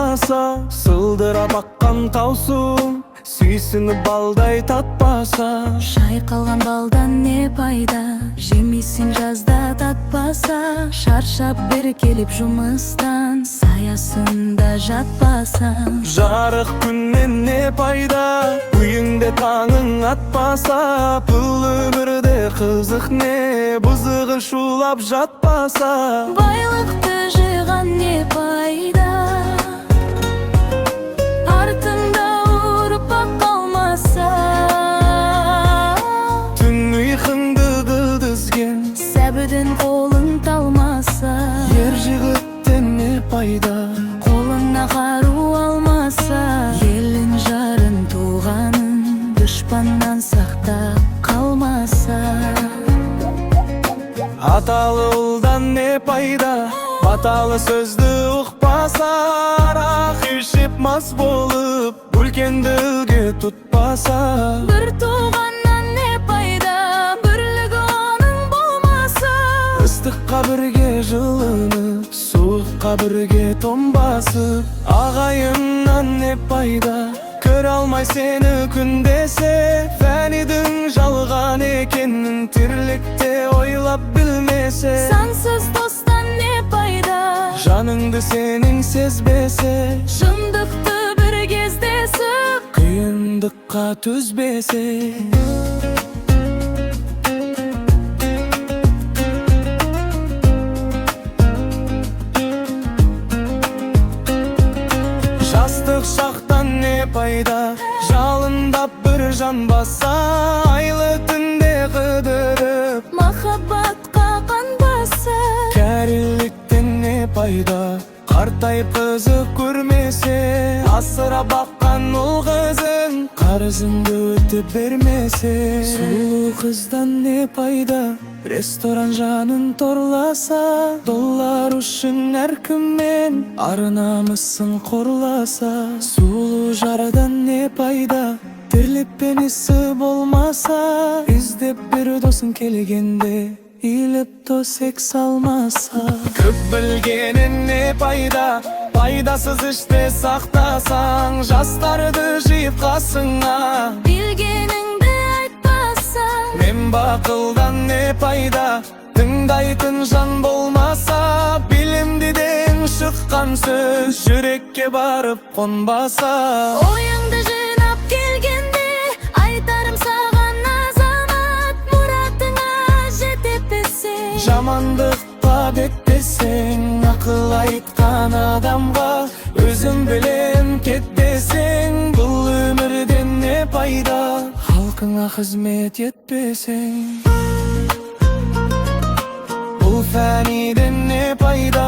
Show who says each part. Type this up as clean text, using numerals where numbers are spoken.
Speaker 1: татпаса, сылдыра баккан таусун сүйсүнүп балдай татпаса.
Speaker 2: Шайкалган балдан не пайда, жемисин жазда татпаса. Шаршап бир келип жумустан, саясында жатпасаң.
Speaker 1: Жарык күннен не пайда, үйүңдө таңың атпаса. Бул өмүрдө кызык не, бузыгын шулап жатпаса.
Speaker 2: Байлыкты жыйган не пайда, артыңда урпак калмаса.
Speaker 1: Түн уйкуңду кылдызген,
Speaker 2: Сәбүдүн колуң талмаса.
Speaker 1: ер жигиттен не пайда,
Speaker 2: Колуна кару алмаса. Элин жарын тууганын душмандан сактап калмаса.
Speaker 1: аталы улдан не пайда, баталы сөздү укпаса. Арак ишип мас болуп, үлкенди үлгү тутпаса.
Speaker 2: Бир туугандан не пайда, бирлиги анын болмаса.
Speaker 1: Ыстыкка бирге жылынып, суукка бирге томбасып. Агайымнан не пайда, көрө алмай сени күн десе. Фәнидин жалган экенин тирликте ойлап билмесе.
Speaker 2: Сансыз достан не пайда,
Speaker 1: Жаныңды сенин сезбесе,
Speaker 2: шындыкты бир кезде сык.
Speaker 1: кыйындыкка түзбесе. Жастык шактан не пайда, жалындап бир жанбаса. Айлы түндө кыдырып,
Speaker 2: Махаббатка канбаса.
Speaker 1: кәріліктен не пайда, картайып кызык көрмесе. Асыра баккан ул кызың, карызыңды өтөп бермесе. Сулуу кыздан не пайда, ресторан жанын торласа. Доллар ушун эркиммен ар намысын корласа. Сулуу жардан не пайда, тирлип пениси болмаса. Издеп бир досун келгенде, илеп дос экс алмаса. Көп білгенен не пайда, пайдасыз иште сактасаң. Жастарды жыйып касыңа,
Speaker 2: Билгениңди айтпасаң.
Speaker 1: мен бакылдан не пайда, тыңдайтын жан болмаса. Билимдиден шыккан сөз жүрекке барып конбаса.
Speaker 2: Оюңду жыйнап келгенде, айтарым саган азамат. Муратыңа жетип берсең.
Speaker 1: Жамандыкка беттесең, акыл айткан адамга өзүм билем кет десең. Бул өмүрдөн не пайда, халкыңа кызмет этпесең. Бул фәниден не пайда,